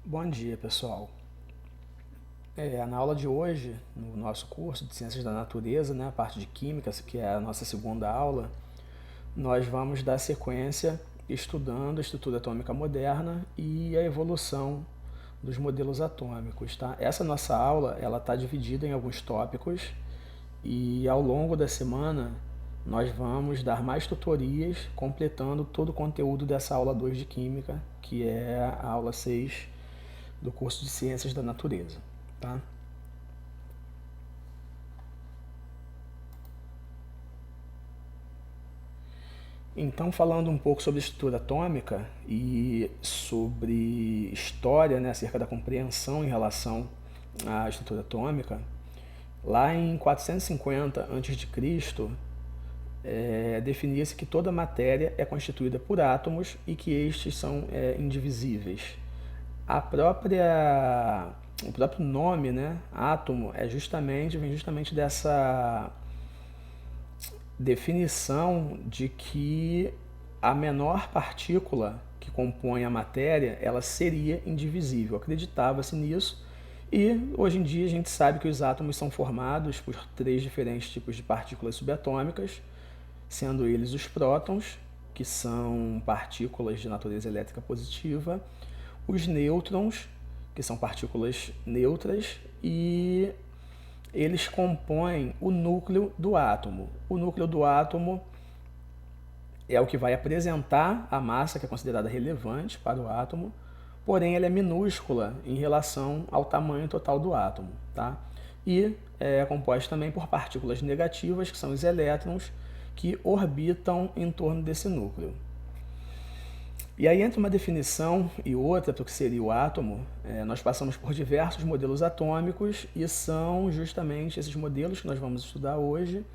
Bom dia, pessoal. Na aula de hoje, no nosso curso de Ciências da Natureza, a parte de Química, que é a nossa segunda aula, nós vamos dar sequência estudando a estrutura atômica moderna e a evolução dos modelos atômicos. Tá? Essa nossa aula está dividida em alguns tópicos e ao longo da semana nós vamos dar mais tutorias completando todo o conteúdo dessa aula 2 de Química, que é a aula 6 do curso de Ciências da Natureza. Tá? Então, falando um pouco sobre estrutura atômica e sobre história, acerca da compreensão em relação à estrutura atômica, lá em 450 a.C., definia-se que toda matéria é constituída por átomos e que estes são indivisíveis. O próprio nome, átomo, vem justamente dessa definição de que a menor partícula que compõe a matéria, ela seria indivisível. Acreditava-se nisso e hoje em dia a gente sabe que os átomos são formados por 3 diferentes tipos de partículas subatômicas, sendo eles os prótons, que são partículas de natureza elétrica positiva, os nêutrons, que são partículas neutras, e eles compõem o núcleo do átomo. O núcleo do átomo é o que vai apresentar a massa que é considerada relevante para o átomo, porém ela é minúscula em relação ao tamanho total do átomo. Tá? E é composto também por partículas negativas, que são os elétrons, que orbitam em torno desse núcleo. E aí, entre uma definição e outra para o que seria o átomo, nós passamos por diversos modelos atômicos e são justamente esses modelos que nós vamos estudar hoje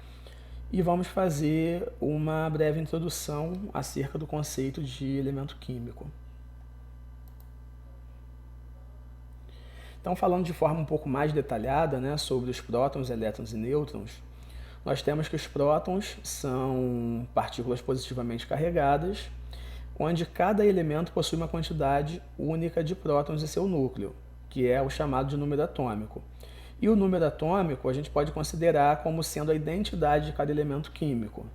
e vamos fazer uma breve introdução acerca do conceito de elemento químico. Então, falando de forma um pouco mais detalhada sobre os prótons, elétrons e nêutrons, nós temos que os prótons são partículas positivamente carregadas, onde cada elemento possui uma quantidade única de prótons em seu núcleo, que é o chamado de número atômico. E o número atômico a gente pode considerar como sendo a identidade de cada elemento químico.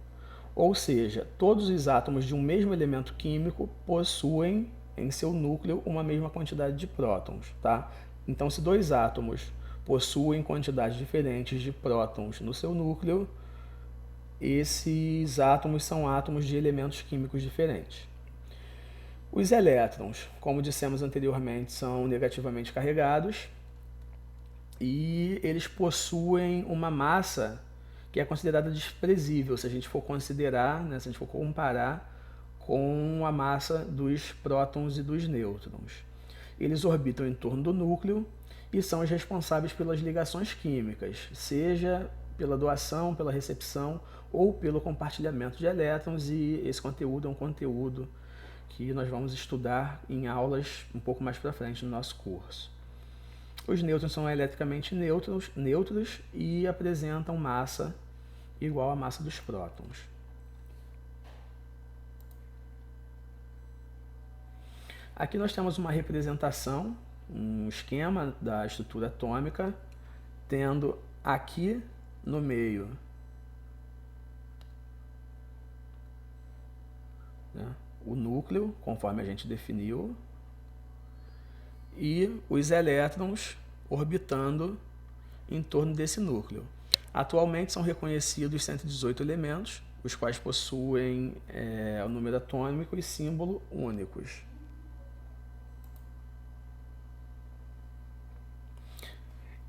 Ou seja, todos os átomos de um mesmo elemento químico possuem em seu núcleo uma mesma quantidade de prótons. Tá? Então, se 2 átomos possuem quantidades diferentes de prótons no seu núcleo, esses átomos são átomos de elementos químicos diferentes. Os elétrons, como dissemos anteriormente, são negativamente carregados e eles possuem uma massa que é considerada desprezível se a gente for considerar, se a gente for comparar com a massa dos prótons e dos nêutrons. Eles orbitam em torno do núcleo e são os responsáveis pelas ligações químicas, seja pela doação, pela recepção ou pelo compartilhamento de elétrons, e esse conteúdo é um conteúdo que nós vamos estudar em aulas um pouco mais para frente no nosso curso. Os nêutrons são eletricamente neutros e apresentam massa igual à massa dos prótons. Aqui nós temos uma representação, um esquema da estrutura atômica, tendo aqui no meio o núcleo, conforme a gente definiu, e os elétrons orbitando em torno desse núcleo. Atualmente são reconhecidos 118 elementos, os quais possuem o número atômico e símbolo únicos.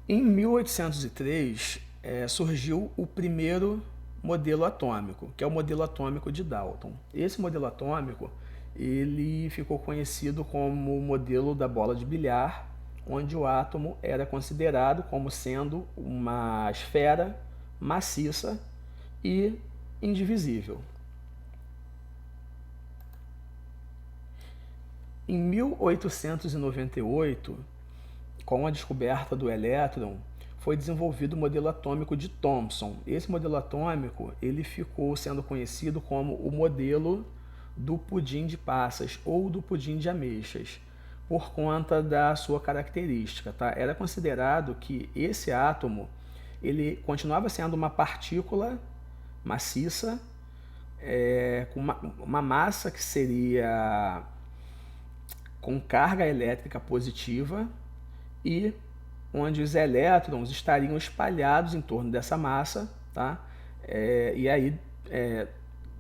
Em 1803, surgiu o primeiro modelo atômico, que é o modelo atômico de Dalton. Esse modelo atômico ele ficou conhecido como o modelo da bola de bilhar, onde o átomo era considerado como sendo uma esfera maciça e indivisível. Em 1898, com a descoberta do elétron, foi desenvolvido o modelo atômico de Thomson. Esse modelo atômico ele ficou sendo conhecido como o modelo do pudim de passas ou do pudim de ameixas, por conta da sua característica, tá? Era considerado que esse átomo ele continuava sendo uma partícula maciça, com uma massa que seria com carga elétrica positiva e onde os elétrons estariam espalhados em torno dessa massa, tá? E aí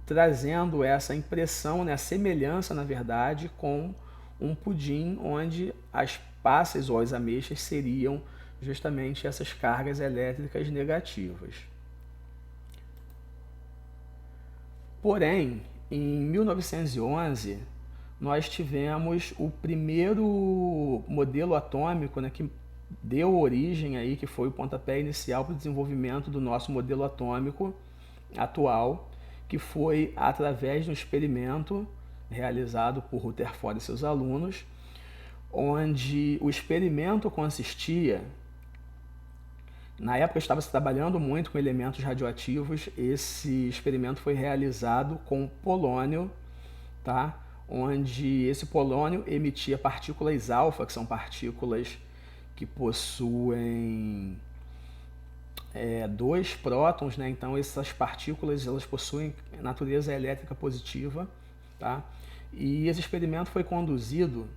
trazendo essa impressão, né, a semelhança, na verdade, com um pudim onde as passas ou as ameixas seriam justamente essas cargas elétricas negativas. Porém, em 1911, nós tivemos o primeiro modelo atômico, né, que deu origem aí, que foi o pontapé inicial para o desenvolvimento do nosso modelo atômico atual, que foi através de um experimento realizado por Rutherford e seus alunos, onde o experimento consistia, na época estava se trabalhando muito com elementos radioativos, esse experimento foi realizado com polônio, tá? Onde esse polônio emitia partículas alfa, que são partículas que possuem dois prótons, né? Então essas partículas elas possuem natureza elétrica positiva, tá? E esse experimento foi conduzido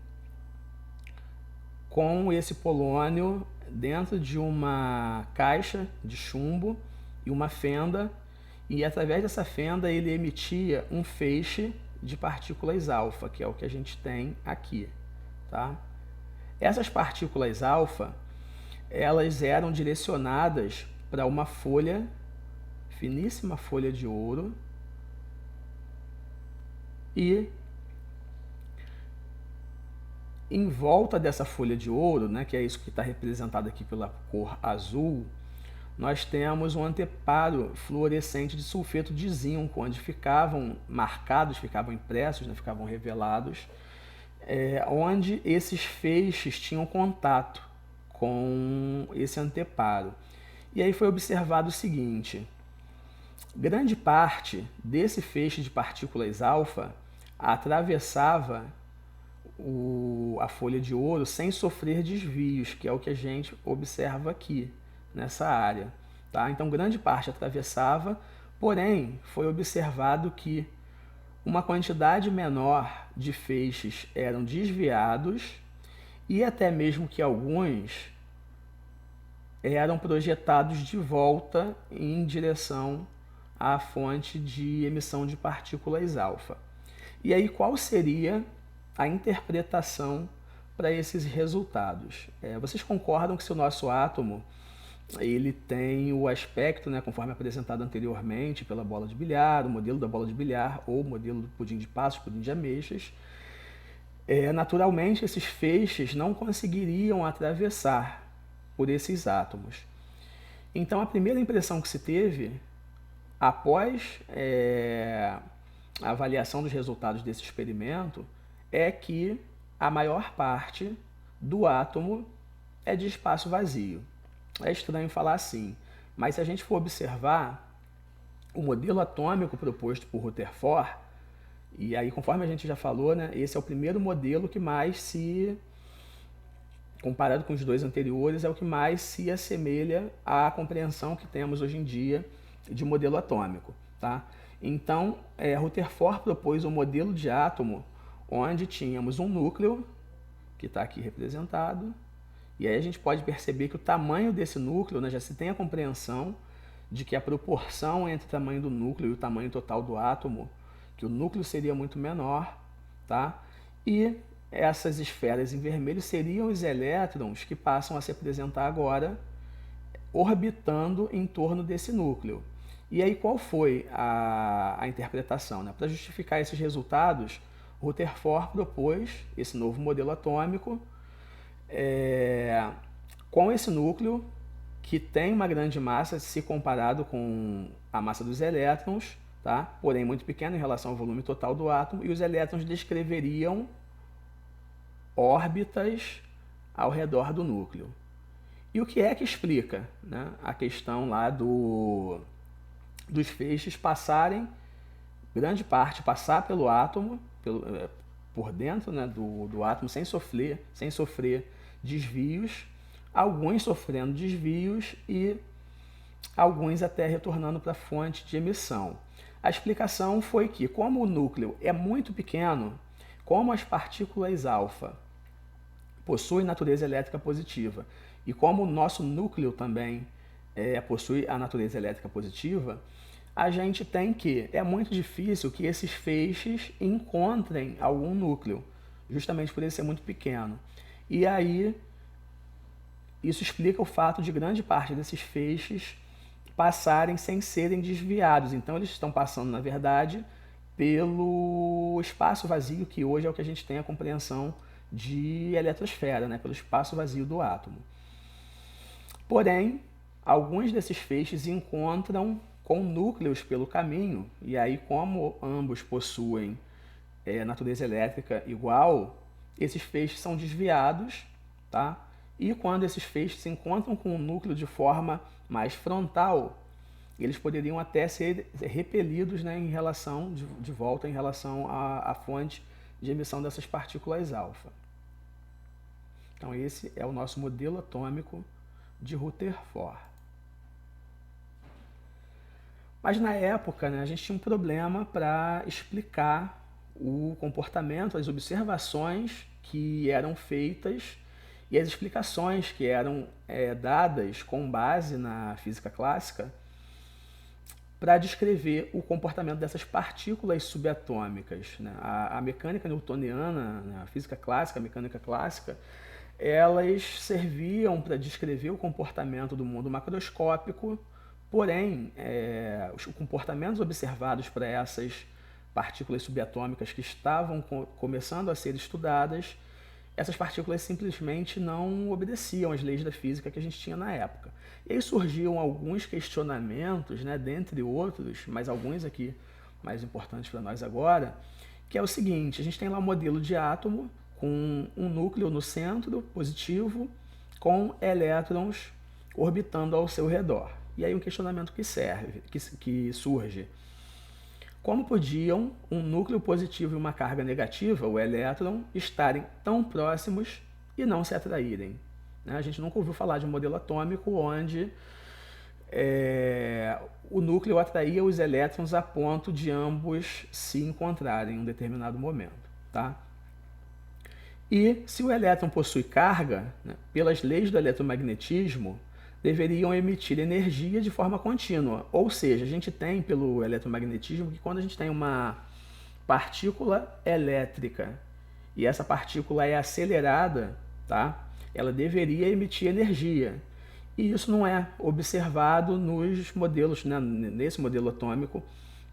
com esse polônio dentro de uma caixa de chumbo e uma fenda, e através dessa fenda ele emitia um feixe de partículas alfa, que é o que a gente tem aqui, tá? Essas partículas alfa, elas eram direcionadas para uma folha, finíssima folha de ouro, e em volta dessa folha de ouro, né, que é isso que está representado aqui pela cor azul, nós temos um anteparo fluorescente de sulfeto de zinco, onde ficavam marcados, ficavam impressos, né, ficavam revelados, onde esses feixes tinham contato com esse anteparo. E aí foi observado o seguinte: grande parte desse feixe de partículas alfa atravessava a folha de ouro sem sofrer desvios, que é o que a gente observa aqui nessa área, tá? Então grande parte atravessava, porém foi observado que uma quantidade menor de feixes eram desviados e até mesmo que alguns eram projetados de volta em direção à fonte de emissão de partículas alfa. E aí qual seria a interpretação para esses resultados? Vocês concordam que se o nosso átomo ele tem o aspecto, né, conforme apresentado anteriormente pela bola de bilhar, o modelo da bola de bilhar ou o modelo do pudim de passas, pudim de ameixas, naturalmente esses feixes não conseguiriam atravessar por esses átomos. Então a primeira impressão que se teve após a avaliação dos resultados desse experimento é que a maior parte do átomo é de espaço vazio. É estranho falar assim, mas se a gente for observar o modelo atômico proposto por Rutherford, e aí conforme a gente já falou, né, esse é o primeiro modelo que mais se, comparado com os dois anteriores, é o que mais se assemelha à compreensão que temos hoje em dia de modelo atômico, tá? Então, Rutherford propôs um modelo de átomo onde tínhamos um núcleo, que está aqui representado, e aí a gente pode perceber que o tamanho desse núcleo, né, já se tem a compreensão de que a proporção entre o tamanho do núcleo e o tamanho total do átomo, que o núcleo seria muito menor, tá? E essas esferas em vermelho seriam os elétrons que passam a se apresentar agora orbitando em torno desse núcleo. E aí qual foi a interpretação, né? Para justificar esses resultados, Rutherford propôs esse novo modelo atômico com esse núcleo que tem uma grande massa se comparado com a massa dos elétrons, tá? Porém muito pequeno em relação ao volume total do átomo, e os elétrons descreveriam órbitas ao redor do núcleo. E o que é que explica, né, a questão lá dos feixes passarem, grande parte passar pelo átomo, por dentro, né, do átomo sem sofrer desvios, alguns sofrendo desvios e alguns até retornando para a fonte de emissão. A explicação foi que, como o núcleo é muito pequeno, como as partículas alfa possuem natureza elétrica positiva e como o nosso núcleo também possui a natureza elétrica positiva, a gente tem que, é muito difícil que esses feixes encontrem algum núcleo, justamente por ele ser muito pequeno. E aí, isso explica o fato de grande parte desses feixes passarem sem serem desviados. Então, eles estão passando, na verdade, pelo espaço vazio, que hoje é o que a gente tem a compreensão de eletrosfera, né? Pelo espaço vazio do átomo. Porém, alguns desses feixes encontram com núcleos pelo caminho, e aí, como ambos possuem natureza elétrica igual, esses feixes são desviados, tá? E quando esses feixes se encontram com o núcleo de forma mais frontal, eles poderiam até ser repelidos, né, em relação, de volta em relação à fonte de emissão dessas partículas alfa. Então esse é o nosso modelo atômico de Rutherford. Mas na época, né, a gente tinha um problema para explicar o comportamento, as observações que eram feitas e as explicações que eram dadas com base na física clássica para descrever o comportamento dessas partículas subatômicas, né? A mecânica newtoniana, né, a física clássica, a mecânica clássica, elas serviam para descrever o comportamento do mundo macroscópico. Porém, os comportamentos observados para essas partículas subatômicas que estavam começando a ser estudadas, essas partículas simplesmente não obedeciam às leis da física que a gente tinha na época. E aí surgiam alguns questionamentos, né, dentre outros, mas alguns aqui mais importantes para nós agora, que é o seguinte: a gente tem lá um modelo de átomo com um núcleo no centro, positivo, com elétrons orbitando ao seu redor. E aí um questionamento que surge: como podiam um núcleo positivo e uma carga negativa, o elétron, estarem tão próximos e não se atraírem? A gente nunca ouviu falar de um modelo atômico onde o núcleo atraía os elétrons a ponto de ambos se encontrarem em um determinado momento, tá? E se o elétron possui carga, né, pelas leis do eletromagnetismo, deveriam emitir energia de forma contínua. Ou seja, a gente tem pelo eletromagnetismo que quando a gente tem uma partícula elétrica e essa partícula é acelerada, tá? Ela deveria emitir energia. E isso não é observado nos modelos, né, nesse modelo atômico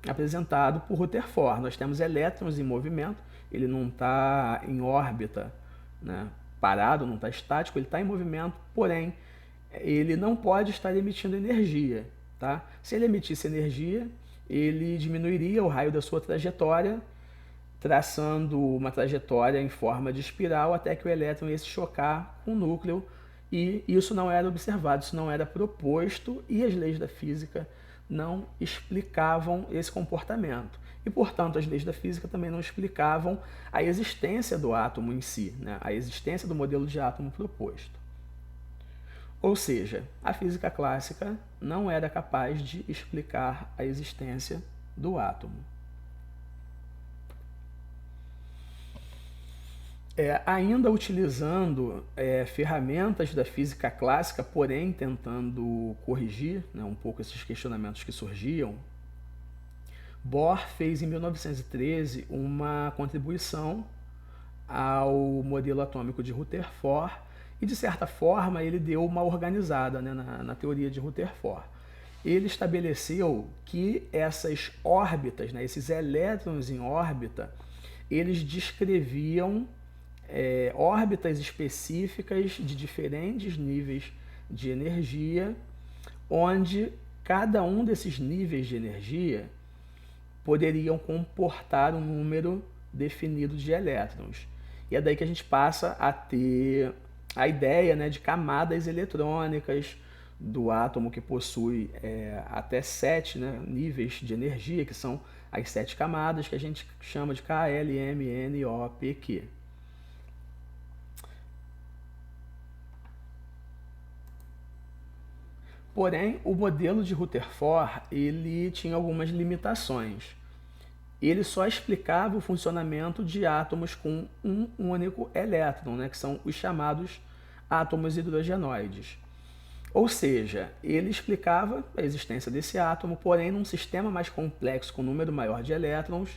apresentado por Rutherford. Nós temos elétrons em movimento, ele não está em órbita, né, parado, não está estático, ele está em movimento, porém ele não pode estar emitindo energia, tá? Se ele emitisse energia, ele diminuiria o raio da sua trajetória, traçando uma trajetória em forma de espiral até que o elétron ia se chocar com o núcleo, e isso não era observado, isso não era proposto, e as leis da física não explicavam esse comportamento. E, portanto, as leis da física também não explicavam a existência do átomo em si, né? A existência do modelo de átomo proposto. Ou seja, a física clássica não era capaz de explicar a existência do átomo. Ainda utilizando ferramentas da física clássica, porém tentando corrigir, né, um pouco esses questionamentos que surgiam, Bohr fez em 1913 uma contribuição ao modelo atômico de Rutherford e, de certa forma, ele deu uma organizada, né, na teoria de Rutherford. Ele estabeleceu que essas órbitas, né, esses elétrons em órbita, eles descreviam órbitas específicas de diferentes níveis de energia, onde cada um desses níveis de energia poderiam comportar um número definido de elétrons. E é daí que a gente passa a ter a ideia, né, de camadas eletrônicas do átomo, que possui até 7, né, níveis de energia, que são as 7 camadas que a gente chama de K, L, M, N, O, P, Q. Porém, o modelo de Rutherford ele tinha algumas limitações. Ele só explicava o funcionamento de átomos com um único elétron, né, que são os chamados átomos hidrogenoides. Ou seja, ele explicava a existência desse átomo, porém, num sistema mais complexo, com um número maior de elétrons,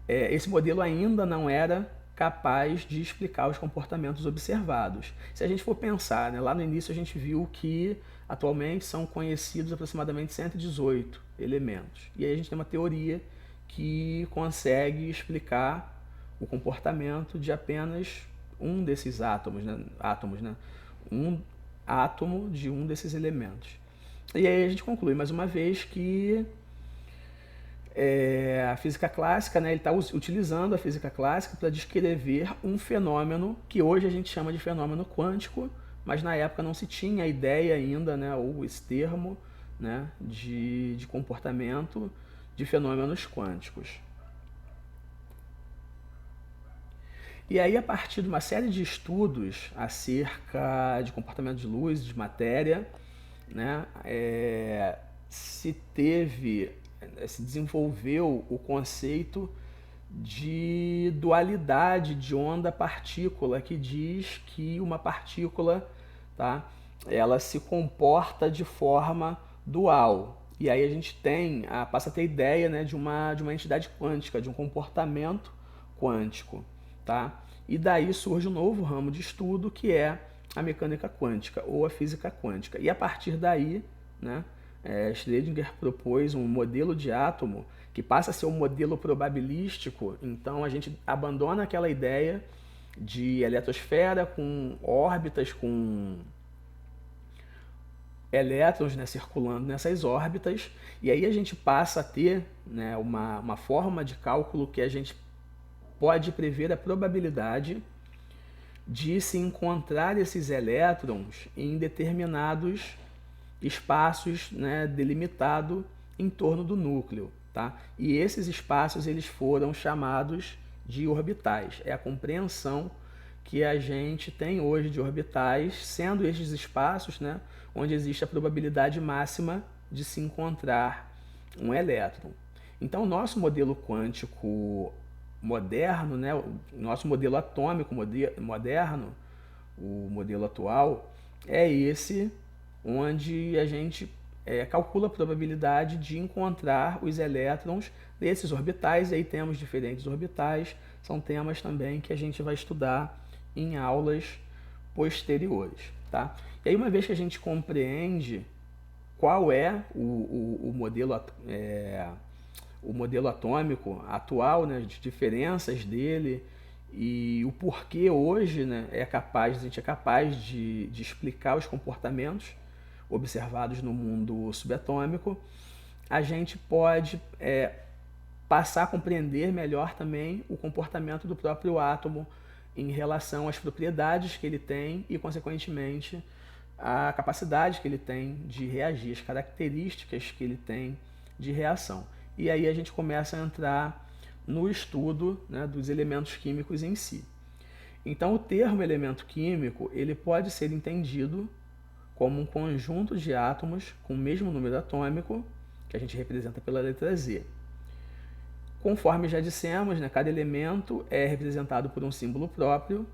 esse modelo ainda não era capaz de explicar os comportamentos observados. Se a gente for pensar, né, lá no início a gente viu que atualmente são conhecidos aproximadamente 118 elementos. E aí a gente tem uma teoria que consegue explicar o comportamento de apenas um desses átomos, né? Um átomo de um desses elementos. E aí a gente conclui mais uma vez que a física clássica, né, ele está utilizando a física clássica para descrever um fenômeno que hoje a gente chama de fenômeno quântico, mas na época não se tinha a ideia ainda, né, ou esse termo, né, de comportamento de fenômenos quânticos. E aí, a partir de uma série de estudos acerca de comportamento de luz, de matéria, né, se desenvolveu o conceito de dualidade de onda-partícula, que diz que uma partícula, tá, ela se comporta de forma dual. E aí a gente passa a ter ideia, né, de uma entidade quântica, de um comportamento quântico. Tá? E daí surge um novo ramo de estudo que é a mecânica quântica ou a física quântica. E a partir daí, né, Schrödinger propôs um modelo de átomo que passa a ser um modelo probabilístico. Então a gente abandona aquela ideia de eletrosfera com órbitas, com elétrons, né, circulando nessas órbitas, e aí a gente passa a ter, né, uma forma de cálculo que a gente pode prever a probabilidade de se encontrar esses elétrons em determinados espaços, né, delimitados em torno do núcleo. Tá? E esses espaços eles foram chamados de orbitais. É a compreensão que a gente tem hoje de orbitais, sendo estes espaços, né, onde existe a probabilidade máxima de se encontrar um elétron. Então, o nosso modelo quântico moderno, né, o nosso modelo atômico moderno, o modelo atual, é esse onde a gente calcula a probabilidade de encontrar os elétrons desses orbitais. E aí temos diferentes orbitais, são temas também que a gente vai estudar em aulas posteriores. Tá? E aí, uma vez que a gente compreende qual é o modelo atômico atual, né, de diferenças dele e o porquê hoje, né, a gente é capaz de explicar os comportamentos observados no mundo subatômico, a gente pode passar a compreender melhor também o comportamento do próprio átomo em relação às propriedades que ele tem e, consequentemente, a capacidade que ele tem de reagir, as características que ele tem de reação. E aí a gente começa a entrar no estudo, né, dos elementos químicos em si. Então, o termo elemento químico ele pode ser entendido como um conjunto de átomos com o mesmo número atômico, que a gente representa pela letra Z. Conforme já dissemos, né, cada elemento é representado por um símbolo próprio,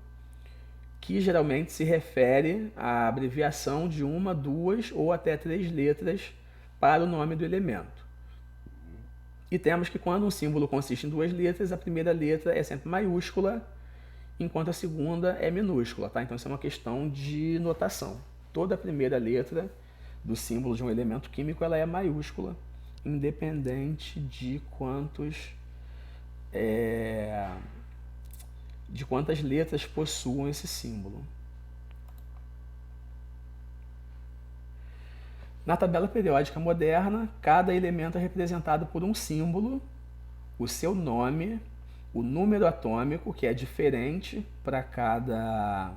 que geralmente se refere à abreviação de uma, duas ou até 3 letras para o nome do elemento. E temos que quando um símbolo consiste em 2 letras, a primeira letra é sempre maiúscula, enquanto a segunda é minúscula. Tá? Então isso é uma questão de notação. Toda a primeira letra do símbolo de um elemento químico ela é maiúscula, independente de quantas letras possuam esse símbolo. Na tabela periódica moderna, cada elemento é representado por um símbolo, o seu nome, o número atômico, que é diferente para cada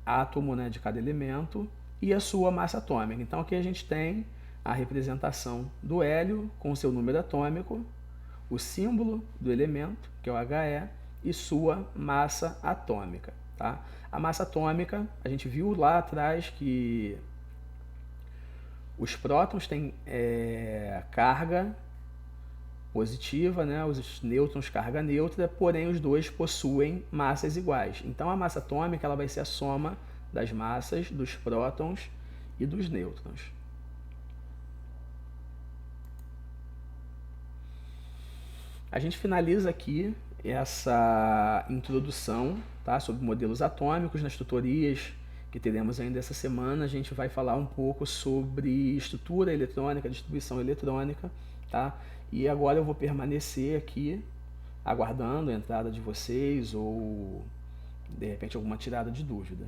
átomo, né, de cada elemento, e a sua massa atômica. Então aqui a gente tem a representação do hélio com seu número atômico, o símbolo do elemento, que é o He, e sua massa atômica. Tá? A massa atômica, a gente viu lá atrás que os prótons têm carga positiva, né? Os nêutrons carga neutra, porém os dois possuem massas iguais. Então a massa atômica ela vai ser a soma das massas dos prótons e dos nêutrons. A gente finaliza aqui essa introdução, tá, sobre modelos atômicos. Nas tutorias que teremos ainda essa semana, a gente vai falar um pouco sobre estrutura eletrônica, distribuição eletrônica, tá? E agora eu vou permanecer aqui aguardando a entrada de vocês ou de repente alguma tirada de dúvida.